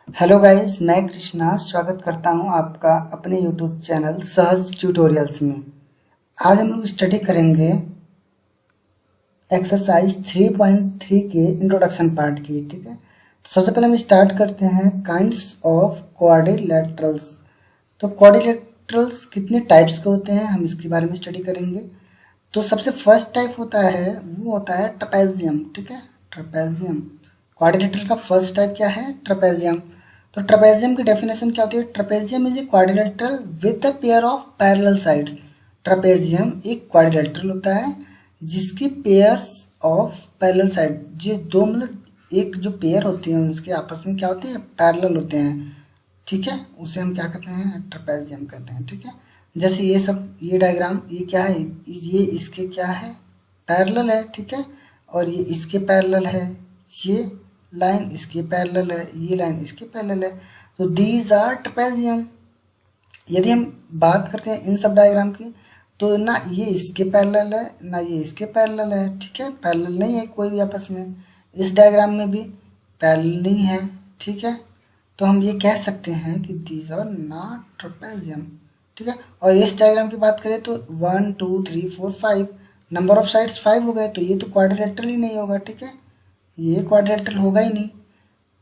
Hello guys, मैं कृष्णा स्वागत करता हूं आपका अपने यूट्यूब चैनल सहज ट्यूटोरियल्स में। आज हम लोग स्टडी करेंगे एक्सरसाइज 3.3 के इंट्रोडक्शन पार्ट की। ठीक है, तो सबसे पहले हम स्टार्ट करते हैं काइंड्स ऑफ क्वाड्रिलेटरल्स। तो क्वाड्रिलेटरल्स कितने टाइप्स के होते हैं हम इसके बारे में स्टडी करेंगे। तो सबसे फर्स्ट टाइप होता है वो होता है ट्रपेजियम। ठीक है, ट्रपेजियम क्वाड्रिलेटरल का फर्स्ट टाइप क्या है? ट्रपेजियम। तो ट्रपेजियम की डेफिनेशन क्या होती है? Trapezium is a quadrilateral with a pair of parallel sides. Trapezium एक क्वाड्रिलेटरल होता है जिसकी पेयर्स ऑफ पैरेलल साइड, जो दो मतलब एक जो पेयर होते हैं उसके आपस में क्या होते हैं? पैरेलल होते हैं। ठीक है, उसे हम क्या कहते हैं? ट्रपेजियम कहते हैं। ठीक है, जैसे ये सब, ये डायग्राम, ये क्या है? ये इसके क्या है? पैरेलल है। ठीक है, और ये इसके पैरेलल है, ये लाइन इसके पैरेलल है, ये लाइन इसके पैरेलल है। तो दीज आर ट्रपेजियम। यदि हम बात करते हैं इन सब डायग्राम की, तो ना ये इसके पैरेलल है ना ये इसके पैरेलल है। ठीक है, पैरेलल नहीं है कोई भी आपस में। इस डायग्राम में भी पैरेलल नहीं है। ठीक है, तो हम ये कह सकते हैं कि दीज आर नॉट ट्रपेजियम। ठीक है, और इस डायग्राम की बात करें तो 1 2 3 4 5 नंबर ऑफ साइड्स 5 हो गए, तो ये तो क्वाड्रिलेटरल ही नहीं होगा। ठीक है, ये क्वाड्रिलेटरल होगा ही नहीं।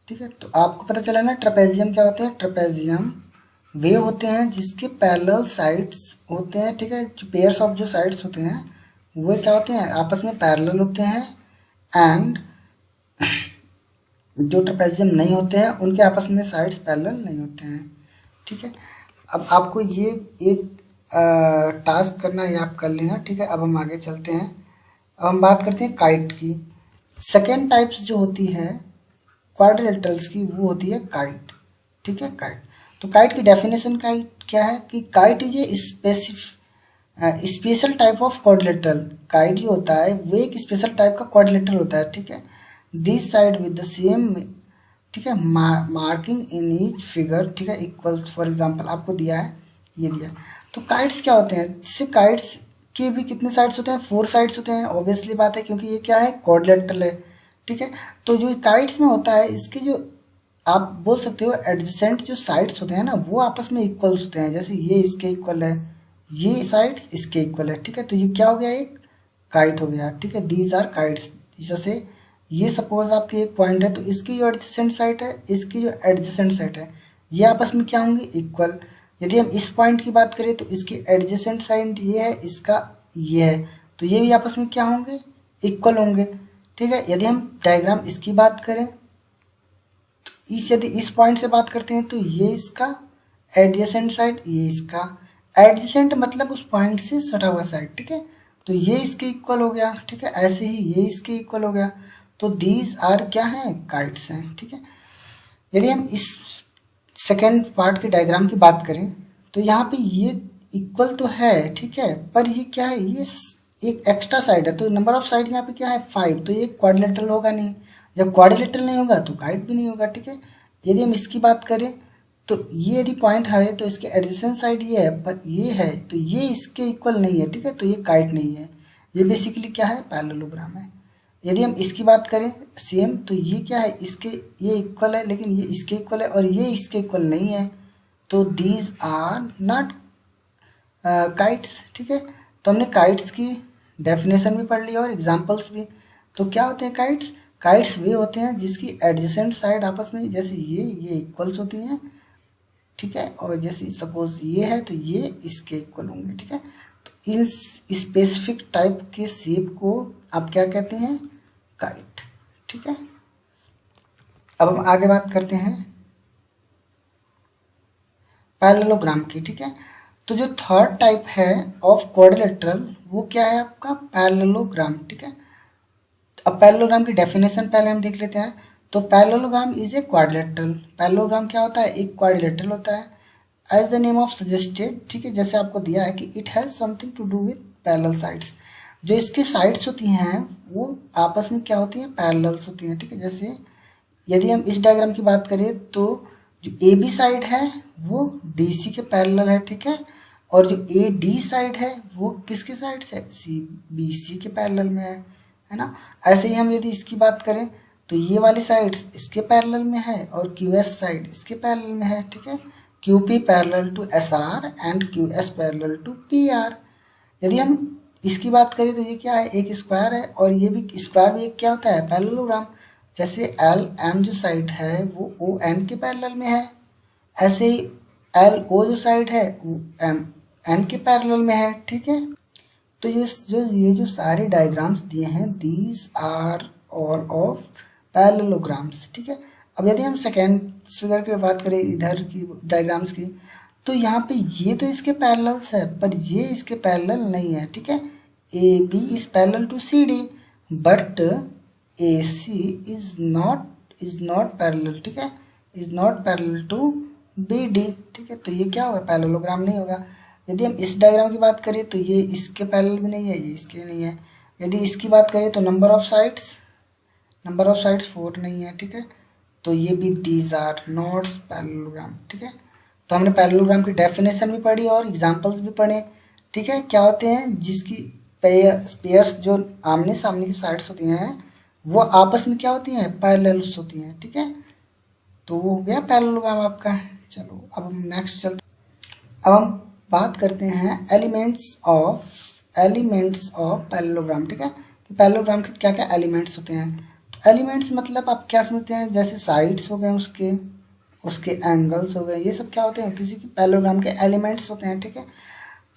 ठीक है, तो आपको पता चला ना ट्रपेजियम क्या होते हैं? ट्रपेजियम वे होते हैं जिसके पैरेलल साइड्स होते हैं। ठीक है, जो पेयर्स ऑफ जो साइड्स होते हैं वो क्या होते हैं? आपस में पैरेलल होते हैं। एंड जो ट्रपेजियम नहीं होते हैं उनके आपस में साइड्स पैरेलल नहीं होते हैं। ठीक है, अब आपको ये एक टास्क करना है, आप कर लेना। ठीक है, अब हम आगे चलते हैं। अब हम बात करते हैं काइट की। सेकेंड टाइप्स जो होती है क्वाड्रिलेटरल्स की वो होती है काइट। ठीक है, काइट। तो काइट की डेफिनेशन काइट क्या है? कि kite is a special type of quadrilateral. Kite जो होता है वो एक स्पेशल टाइप का क्वाड्रिलेटरल होता है। ठीक है, this side with the same, ठीक है, मार्किंग इन ईच फिगर, ठीक है, इक्वल। फॉर एग्जांपल आपको दिया है, ये दिया है। तो काइट्स क्या होते हैं? इससे काइट्स के भी कितने साइड्स होते हैं? 4 साइड्स होते हैं। ऑब्वियसली बात है, क्योंकि ये क्या है? क्वाड्रिलेटरल है। ठीक है, तो जो काइट्स में होता है इसके जो आप बोल सकते हो एडजेसेंट जो साइड्स होते हैं ना, वो आपस में इक्वल्स होते हैं। जैसे ये इसके इक्वल है, ये साइड्स इसके इक्वल है। ठीक है, तो ये क्या हो गया? एक काइट हो गया। ठीक है, दीज आर काइट्स। जैसे ये सपोज आपके एक पॉइंट है, तो इसकी जो एडजेसेंट साइड है, इसकी जो एडजेसेंट साइड है, ये आपस में क्या होंगे? इक्वल। यदि हम इस पॉइंट की बात करें तो इसकी एडजेसेंट साइड ये है, इसका ये है, तो ये भी आपस में क्या होंगे? इक्वल होंगे। ठीक है, यदि हम डायग्राम इसकी बात करें, यदि इस पॉइंट से बात करते हैं तो ये इसका एडजेसेंट साइड, ये इसका एडजेसेंट मतलब उस पॉइंट से सटा हुआ साइड। ठीक है, तो ये इसके इक्वल हो गया। ठीक है, ऐसे ही ये इसके इक्वल हो गया। तो दीज आर क्या है? काइट्स हैं। ठीक है, यदि हम इस सेकेंड पार्ट के डायग्राम की बात करें तो यहाँ पे ये इक्वल तो है, ठीक है, पर ये क्या है? ये एक एक्स्ट्रा साइड है। तो नंबर ऑफ साइड यहाँ पे क्या है? 5। तो ये क्वाड्रिलेटरल होगा नहीं। जब क्वाड्रिलेटरल नहीं होगा तो काइट भी नहीं होगा। ठीक है, यदि हम इसकी बात करें तो ये यदि पॉइंट है तो इसके एडजेसेंट साइड ये है, पर ये है तो ये इसके इक्वल नहीं है। ठीक है, तो ये काइट नहीं है। ये बेसिकली क्या है? पैरेललोग्राम है। यदि हम इसकी बात करें सेम, तो ये क्या है? इसके ये इक्वल है, लेकिन ये इसके इक्वल है और ये इसके इक्वल नहीं है। तो दीज आर नॉट काइट्स। ठीक है, तो हमने काइट्स की डेफिनेशन भी पढ़ लिया और एग्जांपल्स भी। तो क्या होते हैं काइट्स? काइट्स वे होते हैं जिसकी एडजेसेंट साइड आपस में, जैसे ये इक्वल्स होती हैं। ठीक है, और जैसे सपोज ये है तो ये इसके इक्वल होंगे। ठीक है, तो इस स्पेसिफिक टाइप के शेप को आप क्या कहते हैं? काइट। ठीक है, अब हम आगे बात करते हैं पैरेललोग्राम की। ठीक है, तो जो थर्ड टाइप है ऑफ क्वाड्रिलेटरल वो क्या है? आपका पैरेललोग्राम। ठीक है, अब पैरेललोग्राम की डेफिनेशन पहले हम देख लेते हैं। तो parallelogram is a quadrilateral. Parallelogram क्या होता है? एक क्वाड्रिलेटरल होता है। As the name of suggested, ठीक है, जैसे आपको दिया है कि it has something to do with parallel sides. जो इसकी साइड्स होती हैं वो आपस में क्या होती हैं? पैरेलल्स होती हैं। ठीक है, जैसे यदि हम इस डायग्राम की बात करें तो जो ए बी साइड है वो डी सी के पैरेलल है। ठीक है, और जो ए डी साइड है वो किसके साइड से? सी बी सी के पैरेलल में है ना। ऐसे ही हम यदि इसकी बात करें तो ये वाली साइड्स इसके पैरेलल में है और क्यू एस साइड इसके पैरेलल में है, ठीक है। Q P parallel to S R and Q S parallel to P R. यदि हम इसकी बात करें तो ये क्या है, एक स्क्वायर है, और ये भी स्क्वायर भी एक क्या होता है, पैरेललोग्राम। जैसे एल एम जो साइड है वो ओ एन के पैरेलल में है, ऐसे ही एल ओ जो साइड है वो एम एन के पैरेलल में है, ठीक है। तो ये जो सारे डायग्राम्स दिए हैं, these are all of parallelograms, ठीक है। अब यदि हम सेकेंड फिगर की बात करें इधर की डायग्राम्स की, तो यहाँ पे ये तो इसके पैरेलल्स है पर ये इसके पैरेलल नहीं है, ठीक है। A B is parallel to C D but A C is not parallel, ठीक है, is not parallel to B D, ठीक है। तो ये क्या होगा, पैरेललोग्राम नहीं होगा। यदि हम इस डायग्राम की बात करें तो ये इसके पैरेलल भी नहीं है, ये इसके नहीं है। यदि इसकी बात करें तो नंबर ऑफ साइड्स 4 नहीं है, ठीक है। तो ये भी दीज आर नॉट पैरेललोग्राम, ठीक है। तो हमने पैरेललोग्राम की डेफिनेशन भी पढ़ी और एग्जांपल्स भी पढ़े, ठीक है। क्या होते हैं, जिसकी पेयर्स जो आमने सामने की साइड्स होती हैं वो आपस में क्या होती हैं, पैरेलल्स होती हैं, ठीक है। तो वो हो गया पैरेललोग्राम आपका। चलो अब हम नेक्स्ट चलते हैं। अब हम बात करते हैं एलिमेंट्स ऑफ पैरेललोग्राम, ठीक है, कि पैरेललोग्राम के क्या क्या एलिमेंट्स होते हैं। तो एलिमेंट्स मतलब आप क्या समझते हैं, जैसे साइड्स हो गए उसके एंगल्स हो गए, ये सब क्या होते हैं, किसी की पैरेललोग्राम के एलिमेंट्स होते हैं, ठीक है।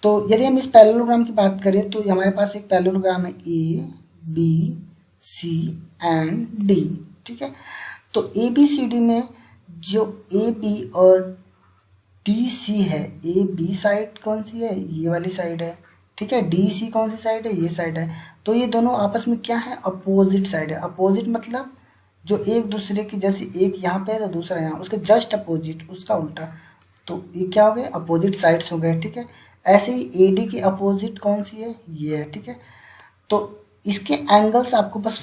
तो यदि हम इस पैरेललोग्राम की बात करें तो हमारे पास एक पैरेललोग्राम है A B C and D, ठीक है। तो ए बी सी डी में जो ए बी और डी सी है, ए बी साइड कौन सी है, ये वाली साइड है, ठीक है। डी सी कौन सी साइड है, ये साइड है। तो ये दोनों आपस में क्या है, अपोजिट साइड है। अपोजिट मतलब जो एक दूसरे की, जैसे एक यहाँ पे है तो दूसरा यहाँ, उसके जस्ट अपोजिट, उसका उल्टा। तो ये क्या हो गए, अपोजिट साइड्स हो गए, ठीक है। ऐसे ही ए डी की अपोजिट कौन सी है, ये है, ठीक है। तो इसके एंगल्स आपको बस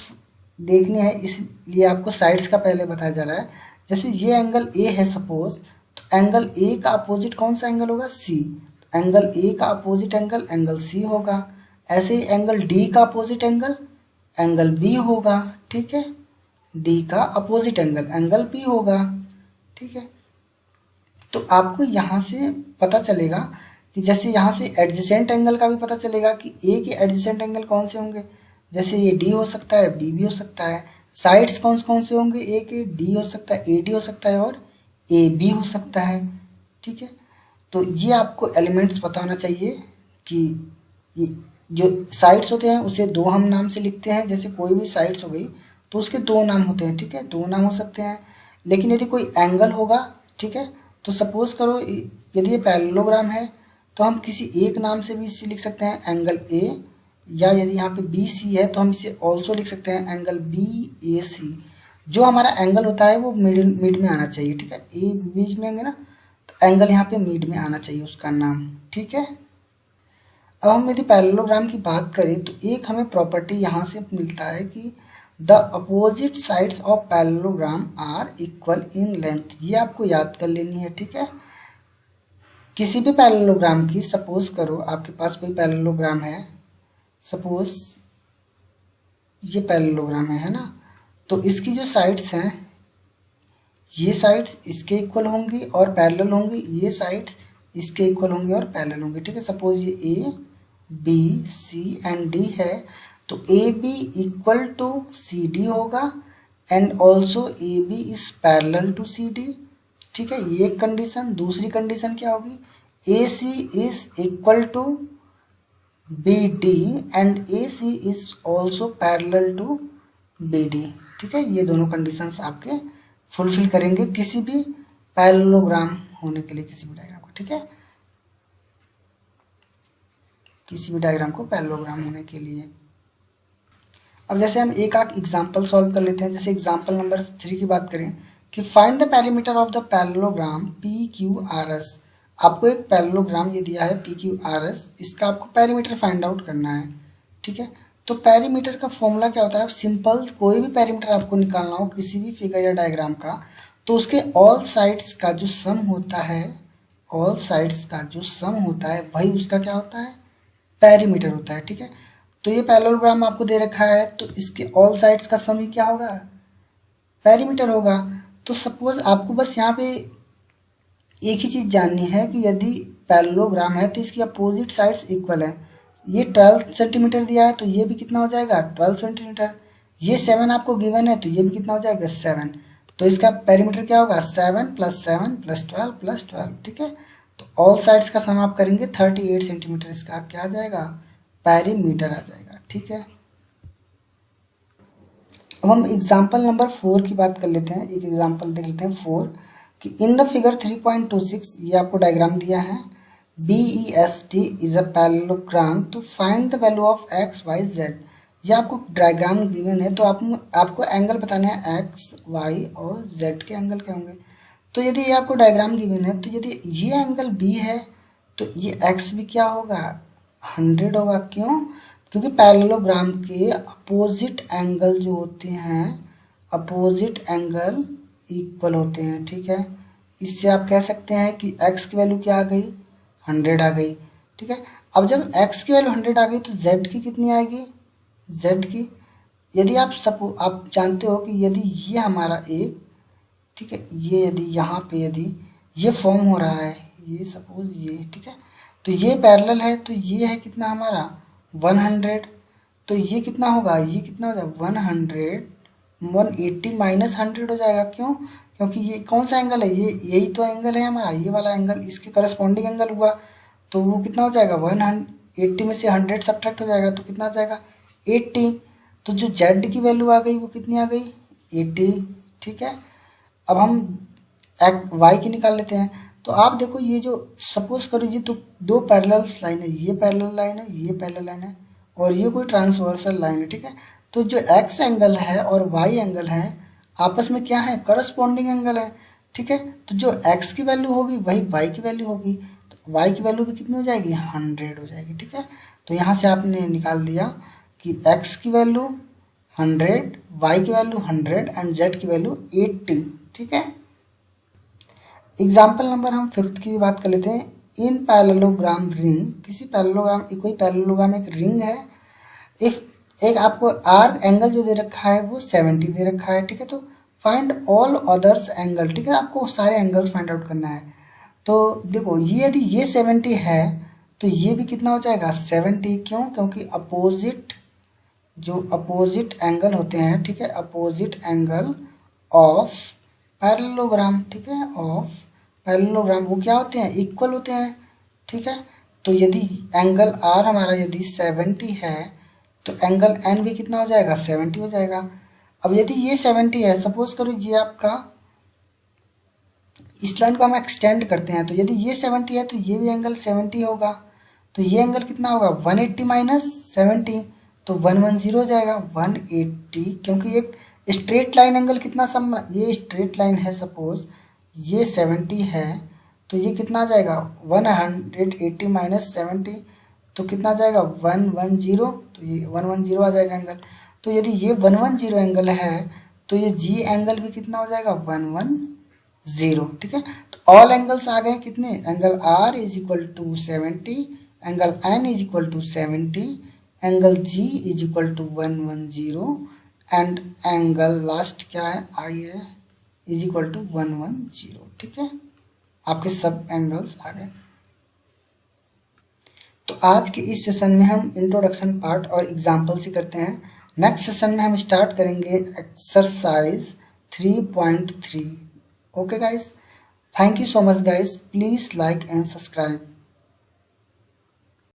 देखने हैं, इसलिए आपको साइड्स का पहले बताया जा रहा है। जैसे ये एंगल ए है सपोज, तो एंगल ए का अपोजिट कौन सा एंगल होगा, सी। एंगल ए का अपोजिट एंगल सी होगा। ऐसे ही एंगल डी का अपोजिट एंगल बी होगा, ठीक है। डी का अपोजिट एंगल बी होगा, ठीक है। तो आपको यहाँ से पता चलेगा कि जैसे यहाँ से एडजेसेंट एंगल का भी पता चलेगा कि ए के एडजेसेंट एंगल कौन से होंगे। जैसे ये डी हो सकता है, बी भी हो सकता है। साइड्स कौन से होंगे, ए के डी हो सकता है, ए डी हो सकता है और ए बी हो सकता है, ठीक है। तो ये आपको एलिमेंट्स पता होना चाहिए कि ये जो साइड्स होते हैं उसे दो हम नाम से लिखते हैं। जैसे कोई भी साइड्स हो गई तो उसके दो नाम होते हैं, ठीक है, दो नाम हो सकते हैं। लेकिन यदि कोई एंगल होगा, ठीक है, तो सपोज करो यदि ये पैरेललोग्राम है तो हम किसी एक नाम से भी इसे लिख सकते हैं, एंगल ए, या यदि यहाँ पे बी सी है तो हम इसे ऑल्सो लिख सकते हैं एंगल बी ए सी। जो हमारा एंगल होता है वो मिड में आना चाहिए, ठीक है। ए बीच में आएंगे ना, तो एंगल यहाँ पे मिड में आना चाहिए उसका नाम, ठीक है। अब हम यदि पैरेललोग्राम की बात करें तो एक हमें प्रॉपर्टी यहाँ से मिलता है कि the opposite sides of parallelogram are equal in length. ये आपको याद कर लेनी है, ठीक है। किसी भी पैरेललोग्राम की, सपोज करो आपके पास कोई पैरेललोग्राम है, सपोज ये पैरेललोग्राम है ना, तो इसकी जो साइड्स हैं, ये साइड्स इसके इक्वल होंगी और पैरेलल होंगी, ये साइड्स इसके इक्वल होंगी और पैरेलल होंगी, ठीक है। सपोज ये A B C and D है, तो A B equal to C D होगा and also A B is parallel to C D, ठीक है। ये एक कंडीशन। दूसरी कंडीशन क्या होगी, A C is equal to B D and A C is also parallel to B D, ठीक है। ये दोनों कंडीशंस आपके फुलफिल करेंगे किसी भी पैरेललोग्राम होने के लिए, किसी भी डायग्राम को, ठीक है, किसी भी डायग्राम को पैरेललोग्राम होने के लिए। अब जैसे हम एक आध एग्जांपल सॉल्व कर लेते हैं। जैसे एग्जांपल नंबर 3 की बात करें कि find the perimeter of the parallelogram P Q R S. आपको एक पैरेललोग्राम ये दिया है पी क्यू आर एस, इसका आपको पेरीमीटर फाइंड आउट करना है, ठीक है। तो पेरीमीटर का फॉर्मूला क्या होता है, सिंपल, कोई भी पेरीमीटर आपको निकालना हो किसी भी फिगर या डायग्राम का, तो उसके ऑल साइड्स का जो सम होता है, ऑल साइड्स का जो सम होता है वही उसका क्या होता है, पेरीमीटर होता है, ठीक है। तो ये पैरेललोग्राम आपको दे रखा है तो इसके ऑल साइड्स का सम ही क्या होगा, पेरीमीटर होगा। तो सपोज आपको बस यहाँ पे एक ही चीज़ जाननी है कि यदि पैरेललोग्राम है तो इसकी अपोजिट साइड्स इक्वल है। ये 12 सेंटीमीटर दिया है तो ये भी कितना हो जाएगा 12 सेंटीमीटर। ये 7 आपको गिवन है तो ये भी कितना हो जाएगा 7। तो इसका पेरीमीटर क्या होगा 7 + 7 + 12 + 12, ठीक है। तो ऑल साइड्स का सम आप करेंगे 38 सेंटीमीटर, इसका क्या आ जाएगा पेरीमीटर आ जाएगा, ठीक है। अब हम एग्जाम्पल नंबर 4 की बात कर लेते हैं। एक एग्जाम्पल देख लेते हैं 4 कि इन द फिगर 3.26 ये आपको डायग्राम दिया है। BEST is a parallelogram to find the value of x y z। ये आपको डायग्राम गिवन है तो आपको एंगल बताने हैं x y और z के एंगल क्या होंगे। तो यदि ये आपको डायग्राम गिवन है तो यदि ये एंगल B है तो ये x भी क्या होगा 100 होगा। क्यों? क्योंकि पैरेललोग्राम के अपोजिट एंगल जो होते हैं अपोजिट एंगल इक्वल होते हैं, ठीक है। इससे आप कह सकते हैं कि x की वैल्यू क्या आ गई 100 आ गई, ठीक है। अब जब x की वैल्यू 100 आ गई तो z की कितनी आएगी z की, यदि आप जानते हो कि यदि ये हमारा एक, ठीक है, ये यदि यहाँ पे यदि ये फॉर्म हो रहा है ये सपोज ये, ठीक है, तो ये पैरेलल है तो ये है कितना हमारा 100। तो ये कितना होगा ये कितना हो जाएगा 180 माइनस 100 हो जाएगा। क्यों? क्योंकि ये कौन सा एंगल है ये यही तो एंगल है हमारा, ये वाला एंगल इसके करस्पॉन्डिंग एंगल हुआ। तो वो कितना हो जाएगा 180 में से 100 सब्ट्रैक्ट हो जाएगा तो कितना आ जाएगा 80। तो जो z की वैल्यू आ गई वो कितनी आ गई 80, ठीक है। अब हम y की निकाल लेते हैं। तो आप देखो ये जो सपोज करो ये तो दो पैरेलल लाइन है, ये पैरेलल लाइन है ये पैरेलल लाइन है और ये कोई ट्रांसवर्सल लाइन है, ठीक है। तो जो x एंगल है और y एंगल है आपस में क्या है करस्पॉन्डिंग एंगल है, ठीक है। तो जो x की वैल्यू होगी वही y की वैल्यू होगी, तो y की वैल्यू भी कितनी हो जाएगी 100 हो जाएगी, ठीक है। तो यहाँ से आपने निकाल दिया कि x की वैल्यू 100, y की वैल्यू 100 एंड z की वैल्यू 80, ठीक है। एग्जाम्पल नंबर हम 5 की भी बात कर लेते हैं। इन पैरेललोग्राम रिंग, किसी कोई पैरेललोग्राम एक रिंग है। इफ एक आपको आर एंगल जो दे रखा है वो 70 दे रखा है, ठीक है। तो फाइंड ऑल अदर्स एंगल, ठीक है, आपको सारे एंगल्स फाइंड आउट करना है। तो देखो ये यदि ये 70 है तो ये भी कितना हो जाएगा 70। क्यों? क्योंकि अपोजिट एंगल होते हैं, ठीक है, अपोजिट एंगल ऑफ पैरेललोग्राम, ठीक है, ऑफ पैरेललोग्राम वो क्या होते हैं इक्वल होते हैं, ठीक है। तो यदि एंगल आर हमारा यदि 70 है तो एंगल एन भी कितना हो जाएगा 70 हो जाएगा। अब यदि ये 70 है सपोज करो ये आपका इस लाइन को हम एक्सटेंड करते हैं तो यदि ये 70 है तो ये भी एंगल 70 होगा। तो ये एंगल कितना होगा 180 माइनस 70 तो 110 हो जाएगा 180। क्योंकि एक स्ट्रेट लाइन एंगल कितना सम ये स्ट्रेट लाइन है सपोज ये 70 है तो ये कितना आ जाएगा 180 माइनस 70 तो कितना आ जाएगा 110। तो ये 110 आ जाएगा एंगल। तो यदि ये 110 एंगल है तो ये जी एंगल भी कितना हो जाएगा 110, ठीक है। तो ऑल एंगल्स आ गए कितने, angle R is equal to 70, angle N is equal to 70, angle G is equal to 110 and angle last क्या है आई है इज इक्वल टू 110, ठीक है। आपके सब एंगल्स आ गए। तो आज के इस सेशन में हम इंट्रोडक्शन पार्ट और एग्जाम्पल से करते हैं। नेक्स्ट सेशन में हम स्टार्ट करेंगे exercise 3.3। Okay guys, thank you so much guys, please like and subscribe.